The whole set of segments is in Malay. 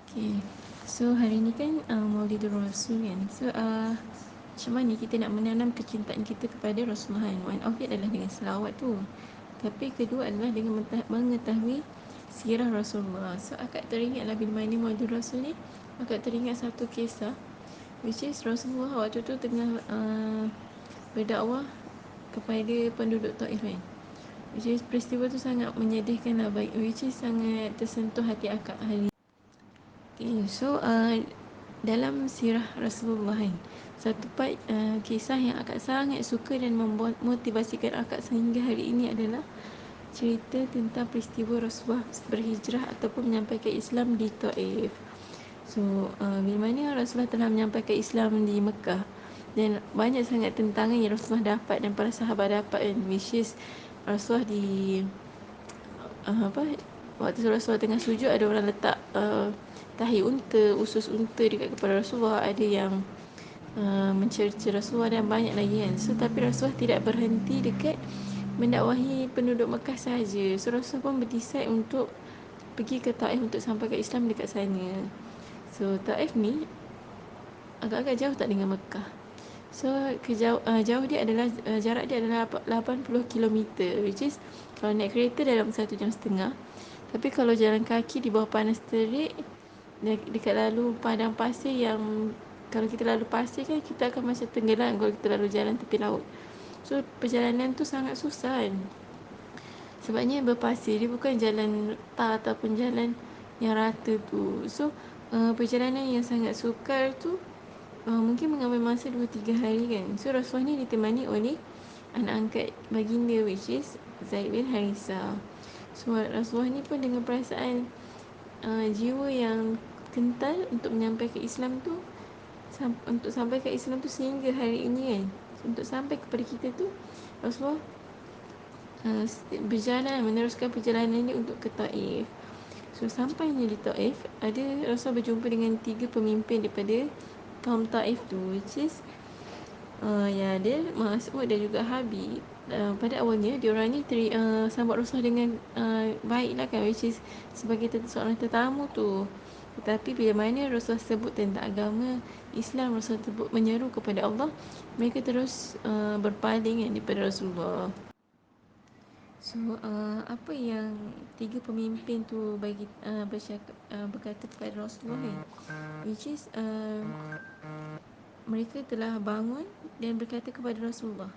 Okay. So hari ni kan Maulidur Rasul kan. So macam mana kita nak menanam kecintaan kita kepada Rasulullah kan. One of it adalah dengan selawat tu. Tapi kedua adalah dengan mengetahui sirah Rasulullah. So akak teringatlah bila mana Maulidur Rasul ni, akak teringat satu kisah which is Rasulullah waktu tu tengah berdakwah kepada penduduk Taif kan. Which is peristiwa tu sangat menyedihkan lah, which is sangat tersentuh hati akak hari. Okay, so dalam sirah Rasulullah kan, satu part kisah yang akak sangat suka dan memotivasikan akak sehingga hari ini adalah cerita tentang peristiwa Rasulullah berhijrah ataupun menyampaikan Islam di Taif. So bila mana Rasulullah telah menyampaikan Islam di Mekah, dan banyak sangat tentangan yang Rasulullah dapat dan para sahabat dapat kan, which is Rasulullah di apa, waktu Rasulullah tengah sujud ada orang letak tahi unta, usus unta dekat kepala Rasulullah, ada yang mencerca Rasulullah dan banyak lagi kan. So tapi Rasulullah tidak berhenti dekat mendakwahi penduduk Mekah sahaja. So Rasulullah pun berdecide untuk pergi ke Taif untuk sampaikan Islam dekat sana. So Taif ni agak-agak jauh tak dengan Mekah. So jauh dia adalah jarak dia adalah 80 kilometer, which is kalau naik kereta dalam 1.5 jam. Tapi kalau jalan kaki di bawah panas terik dekat lalu padang pasir, yang kalau kita lalu pasir kan kita akan macam tenggelam kalau kita lalu jalan tepi laut. So perjalanan tu sangat susah kan, sebabnya berpasir, dia bukan jalan tar ataupun jalan yang rata tu. So perjalanan yang sangat sukar tu mungkin mengambil masa 2-3 hari kan. So Rasulullah ni ditemani oleh anak angkat baginda, which is Zaid bin Harithah. So Rasulullah ni pun dengan perasaan jiwa yang kental untuk menyampaikan Islam tu, untuk sampai ke Islam tu sehingga hari ini kan. Untuk sampai kepada kita tu, Rasulullah berjalan, meneruskan perjalanan ini untuk ke Taif. So sampainya di Taif, ada Rasulullah berjumpa dengan 3 pemimpin daripada kaum Taif tu, which is Yadir, Mas'ud dan juga Habib. Pada awalnya diorang ni sambut Rasulullah dengan baik lah kan, which is sebagai seorang tetamu tu. Tetapi bila mana Rasulullah sebut tentang agama Islam, Rasulullah sebut menyeru kepada Allah, mereka terus berpaling kan daripada Rasulullah. So apa yang 3 pemimpin tu berkata kepada Rasulullah kan, which is mereka telah bangun dan berkata kepada Rasulullah,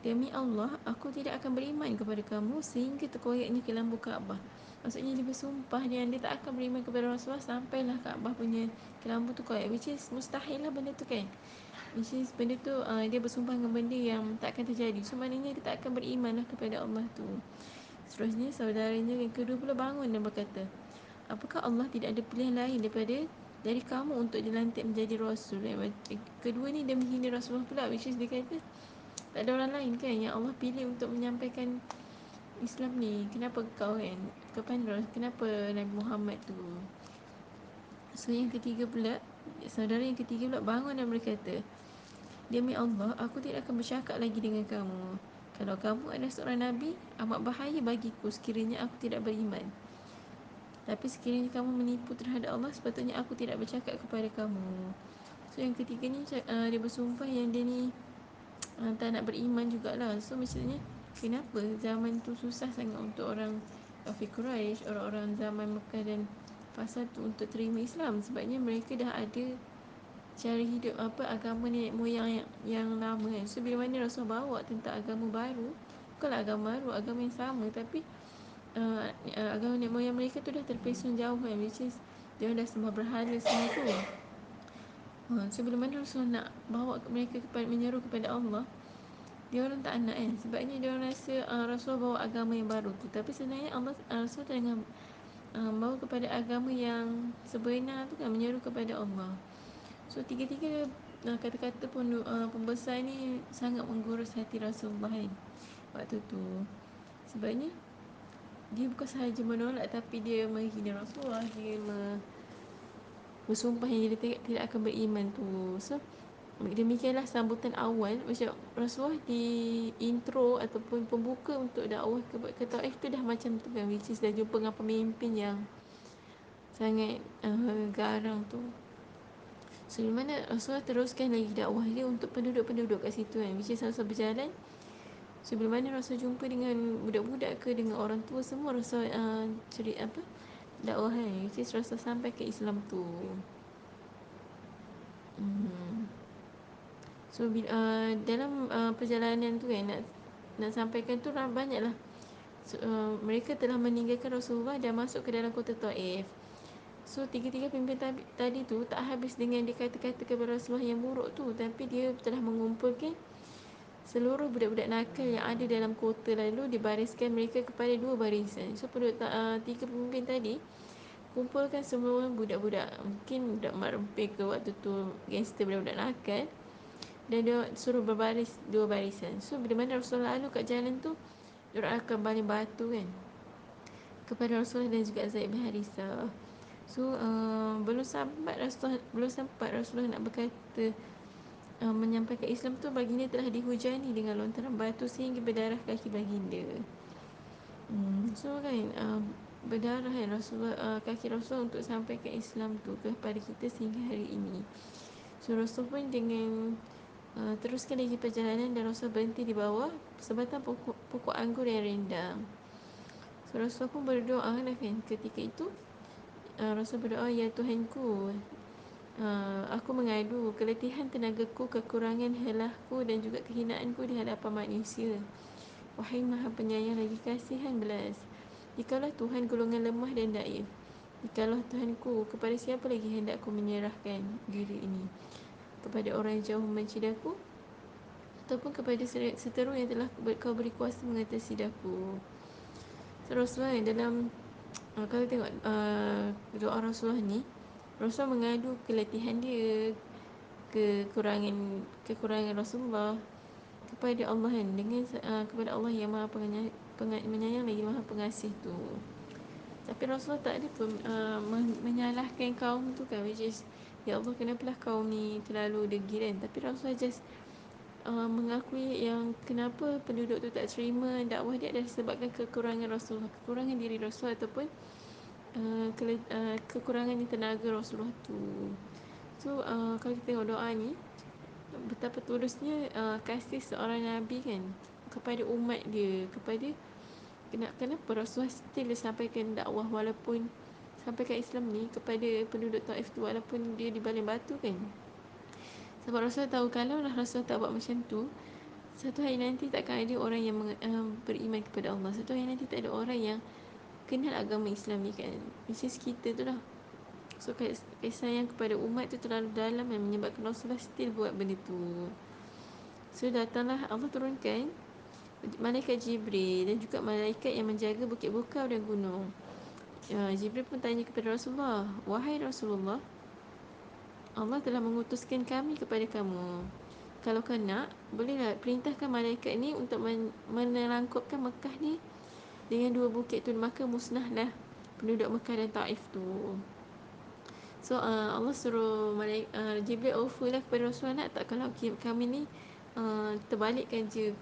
demi Allah, aku tidak akan beriman kepada kamu sehingga terkoyaknya kelambu Kaabah. Maksudnya dia bersumpah dan dia tak akan beriman kepada Rasulullah sampailah Kaabah punya kelambu tu koyak, which is mustahil lah benda tu kan. Which is benda tu dia bersumpah dengan benda yang tak akan terjadi. So maknanya dia tak akan beriman lah kepada Allah tu. Seterusnya saudaranya yang kedua pula bangun dan berkata, apakah Allah tidak ada pilihan lain daripada dari kamu untuk dilantik menjadi Rasul? Kedua ni dia menghina Rasulullah pula, which is dia kata tak ada orang lain kan yang Allah pilih untuk menyampaikan Islam ni. Kenapa kau kan? Kenapa Nabi Muhammad tu? So yang ketiga pula, saudara yang ketiga pula bangun dan berkata, demi Allah, aku tidak akan bercakap lagi dengan kamu. Kalau kamu adalah seorang Nabi, amat bahaya bagiku sekiranya aku tidak beriman. Tapi sekiranya kamu menipu terhadap Allah, sepatutnya aku tidak bercakap kepada kamu. So yang ketiga ni dia bersumpah yang dia ni tak nak beriman jugalah. So maksudnya kenapa zaman tu susah sangat untuk orang kafir Quraisy, orang-orang zaman Mekah dan fasa tu untuk terima Islam, sebabnya mereka dah ada cara hidup agama nenek moyang yang lama kan. So bila mana Rasul bawa tentang agama baru, bukanlah agama baru, agama yang sama, tapi agama nenek moyang mereka tu dah terpesong jauh kan, which is dia dah sembah berhala semua tu. So bila mana Rasul nak bawa mereka menyeru kepada Allah, dia orang tak nak kan, sebabnya dia orang rasa Rasul bawa agama yang baru tu, tapi sebenarnya Rasul tengah bawa kepada agama yang sebenar tu kan, menyeru kepada Allah. So tiga-tiga kata-kata pembesar ni sangat menggurus hati Rasulullah kan waktu tu, sebabnya dia bukan sahaja menolak, tapi dia menghina Rasulullah, dia bersumpah yang dia tidak akan beriman tu. So demikianlah sambutan awal. Macam Rasulullah di intro ataupun pembuka untuk dakwah ke Taif tu dah macam tu kan, which is dah jumpa dengan pemimpin yang sangat garang tu. So di mana Rasulullah teruskan lagi dakwah dia untuk penduduk-penduduk kat situ kan, which is Rasul berjalan. So bila mana Rasul jumpa dengan budak-budak ke dengan orang tua, semua Rasul dakwah kan, which is Rasul sampai ke Islam tu. So dalam perjalanan tu kan, nak sampaikan tu banyaklah. So, mereka telah meninggalkan Rasulullah dan masuk ke dalam kota Taif. So tiga-tiga pemimpin tadi tu tak habis dengan dia kata-kata kepada Rasulullah yang buruk tu, tapi dia telah mengumpulkan seluruh budak-budak nakal yang ada dalam kota, lalu dibariskan mereka kepada dua barisan. So tiga pemimpin tadi kumpulkan semua budak-budak, mungkin budak mak rempeh ke waktu tu, gangster, budak-budak nakal, dan dia suruh berbaris dua barisan. So bila mana Rasulullah lalu kat jalan tu, diorang akan baling batu kan kepada Rasulullah dan juga Zaid bin Harithah. So belum sempat Rasulullah nak berkata menyampaikan Islam tu, baginda telah dihujani dengan lontaran batu sehingga berdarah kaki baginda. So kan berdarah kan kaki Rasulullah untuk sampaikan Islam tu kepada kita sehingga hari ini. So Rasul pun dengan teruskan lagi perjalanan, dan Rasul berhenti di bawah sebatang pokok anggur yang rindang. So Rasul pun berdoa lah kan ketika itu. Rasul berdoa, ya Tuhanku, aku mengadu keletihan tenagaku, kekurangan helahku dan juga kehinaanku di hadapan manusia. Wahai Maha Penyayang lagi kasihan belas, jikalau Tuhan golongan lemah dan daif, jikalau Tuhanku, kepada siapa lagi hendak aku menyerahkan diri ini? Kepada orang yang jauh membenci daku, ataupun kepada seteru yang telah kau beri kuasa mengatasi daku? So Rasulullah dalam kalau tengok doa Rasulullah ni, Rasulullah mengadu keletihan dia, kekurangan Rasulullah kepada Allah kan, dengan kepada Allah yang Maha menyayang lagi Maha Pengasih tu. Tapi Rasulullah tak ada pun menyalahkan kaum tu kan, which is, ya Allah, kenapalah kaum ni terlalu degil kan. Tapi Rasulullah just mengakui yang kenapa penduduk tu tak terima dakwah dia adalah sebabkan kekurangan Rasulullah, kekurangan diri Rasulullah, ataupun kekurangan tenaga Rasulullah tu. So kalau kita tengok doa ni, betapa tulusnya kasih seorang Nabi kan kepada umat dia, kepada kenapa Rasulullah still sampaikan dakwah, walaupun sampaikan Islam ni kepada penduduk Taif tu, walaupun dia dibaling batu kan. Sebab Rasulullah tahu kalau lah Rasulullah tak buat macam tu, satu hari nanti takkan ada orang yang beriman kepada Allah. Satu hari nanti tak ada orang yang kenal agama Islam ni kan, which is kita tu lah. So kasih sayang kepada umat tu terlalu dalam yang menyebabkan Rasulullah still buat benda tu. So datanglah Allah turunkan malaikat Jibril dan juga malaikat yang menjaga bukit bukau dan gunung. Jibril pun tanya kepada Rasulullah, wahai Rasulullah, Allah telah mengutuskan kami kepada kamu. Kalau kau nak, bolehlah perintahkan malaikat ni untuk menelangkupkan Mekah ni dengan dua bukit tu, maka musnahlah penduduk Mekah dan Taif tu. So Allah suruh Jibril offer lah kepada Rasulullah, nak tak kalau kami ni terbalikkan je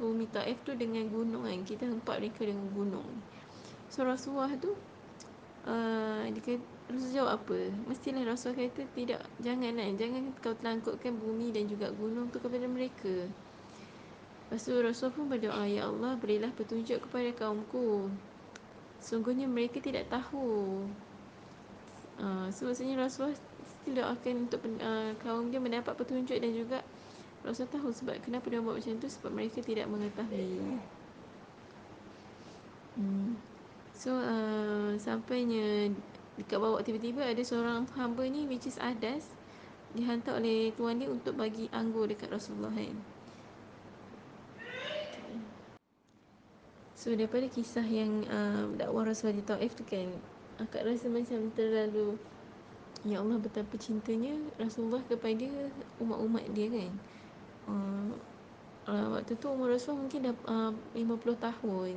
bumi Taif tu dengan gunung kan, kita hempak mereka dengan gunung. So Rasulullah tu Rasul jawab apa? Mestilah Rasul kata tidak, jangan kau telangkupkan bumi dan juga gunung tu kepada mereka. Lepas tu Rasul pun berdoa, ya Allah, berilah petunjuk kepada kaumku, sungguhnya mereka tidak tahu. So maksudnya Rasulullah still doakan untuk kaum dia mendapat petunjuk, dan juga Rasul tahu sebab kenapa dia buat macam tu, sebab mereka tidak mengetahui. So sampainya dekat bawah, tiba-tiba ada seorang hamba ni, which is Adas, dihantar oleh tuan dia untuk bagi anggur dekat Rasulullah kan. So daripada kisah yang dakwah Rasulullah di Taif tu kan, akak rasa macam terlalu, ya Allah, betapa cintanya Rasulullah kepada umat-umat dia kan. Waktu tu umur Rasulullah mungkin dah 50 tahun,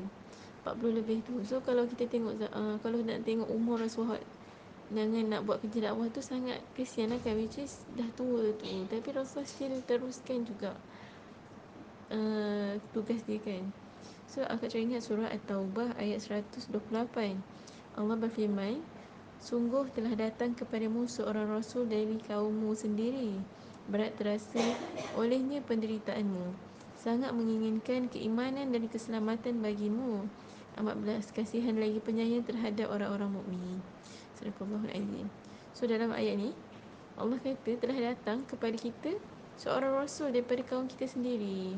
40 lebih tu. So kalau kita tengok kalau nak tengok umur Rasulullah dengan nak buat kerja dakwah tu, sangat kesian lah kan, which is dah tua tu, tapi Rasulullah still teruskan juga tugas dia kan. So akak teringat surah At-Taubah ayat 128. Allah berfirman, sungguh telah datang kepadamu seorang Rasul dari kaummu sendiri. Berat terasa olehnya penderitaanmu. Sangat menginginkan keimanan dan keselamatan bagimu. Amat belas kasihan lagi penyayang terhadap orang-orang mukmin. Sadaqallahul Azim. So dalam ayat ni, Allah kata telah datang kepada kita seorang Rasul daripada kaum kita sendiri.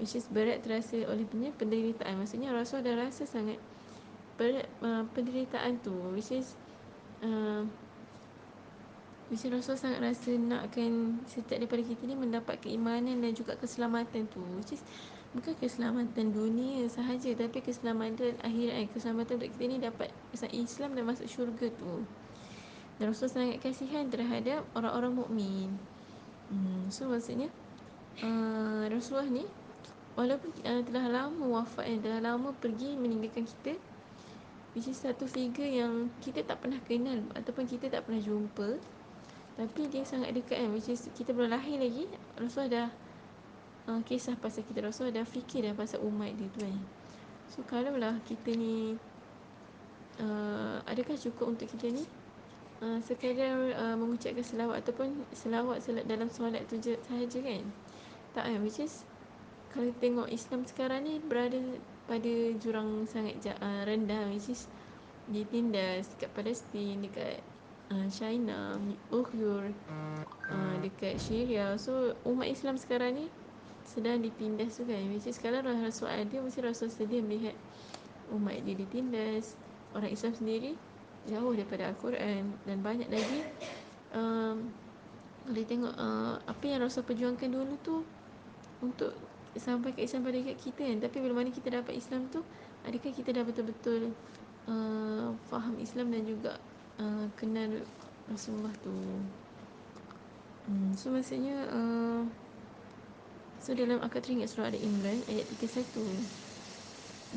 Which is berat terasa olehnya penderitaan. Maksudnya Rasul dah rasa sangat berat penderitaan tu. Uh, Which is Rasul sangat rasa nakkan setiap daripada kita ni mendapat keimanan dan juga keselamatan tu. Which is bukan keselamatan dunia sahaja, tapi keselamatan akhirat, keselamatan untuk kita ni dapat Islam dan masuk syurga tu. Dan Rasul sangat kasihan terhadap orang-orang mukmin. So maksudnya Rasulullah ni walaupun telah lama wafat, telah lama pergi meninggalkan kita, which is satu figure yang kita tak pernah kenal ataupun kita tak pernah jumpa, tapi dia sangat dekat kan. Which is kita belum lahir lagi, Rasulullah dah kisah pasal kita, Rasulullah dah fikir dah pasal umat dia tu kan. So kalaulah kita ni adakah cukup untuk kita ni sekadar mengucapkan selawat ataupun selawat dalam solat tu je sahaja kan? Tak kan. Which is kalau kita tengok Islam sekarang ni berada pada jurang sangat rendah. Which is ditindas dekat Palestin, dekat China, Uyghur, dekat Syria. So umat Islam sekarang ni sedang ditindas tu kan. Which is kalau Rasul ada, mesti Rasul sedih melihat umat dia ditindas. Orang Islam sendiri jauh daripada Al-Quran. Dan banyak lagi kalau tengok apa yang Rasul perjuangkan dulu tu untuk sampai ke Islam pada kita kan. Tapi bila mana kita dapat Islam tu, adakah kita dah betul-betul faham Islam dan juga kenal Rasulullah tu. So maksudnya so dalam akad teringat surah Al-Imran ayat 31,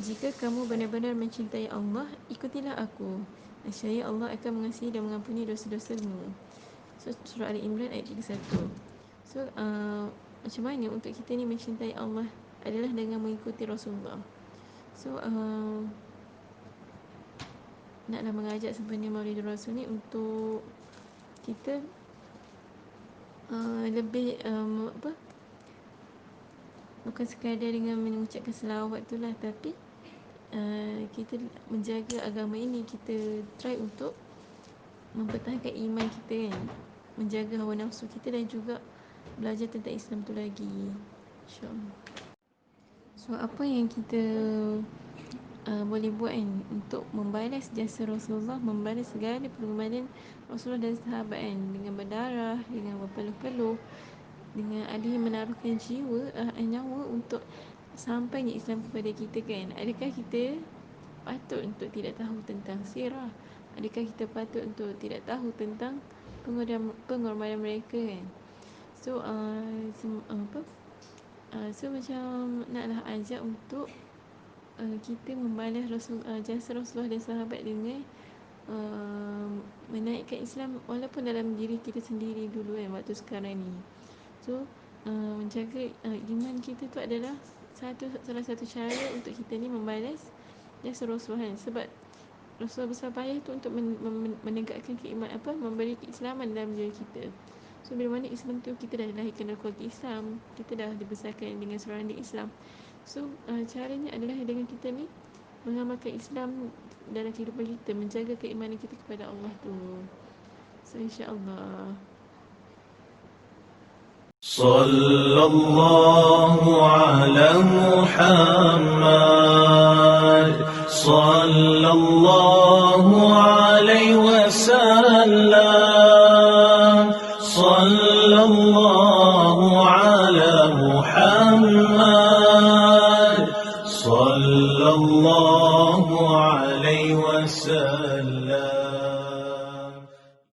jika kamu benar-benar mencintai Allah, ikutilah aku, nescaya Allah akan mengasihi dan mengampuni dosa-dosamu. So surah Al-Imran ayat 31. So macam mana untuk kita ni mencintai Allah adalah dengan mengikuti Rasulullah. So naklah mengajak sebenarnya Maulidur Rasul ni untuk kita lebih bukan sekadar dengan mengucapkan selawat tu lah, tapi kita menjaga agama ini. Kita try untuk mempertahankan iman kita kan, menjaga hawa nafsu kita dan juga belajar tentang Islam tu lagi, InsyaAllah. So apa yang kita boleh buat kan untuk membalas jasa Rasulullah, membalas segala pengorbanan Rasulullah dan sahabat kan, dengan berdarah, dengan berpeluh-peluh, dengan ada yang menaruhkan jiwa, nyawa untuk sampainya Islam kepada kita kan. Adakah kita patut untuk tidak tahu tentang sirah? Adakah kita patut untuk tidak tahu tentang pengorbanan mereka kan? So so macam naklah ajak untuk kita membalas jasa Rasulullah dan sahabat dengan menaikkan Islam walaupun dalam diri kita sendiri dulu kan, waktu sekarang ni. So menjaga iman kita tu adalah salah satu cara untuk kita ni membalas jasa Rasulullah kan. Sebab Rasulullah besar payah tu untuk menegakkan keimanan, memberi keislaman dalam diri kita. So bila mana Islam tu, kita dah dilahirkan dalam keluarga Islam, kita dah dibesarkan dengan surrounding Islam. So caranya adalah dengan kita ni mengamalkan Islam dalam kehidupan kita, menjaga keimanan kita kepada Allah tu. So insyaAllah. Sallallahu ala Muhammad, sallallahu alaihi wasallam.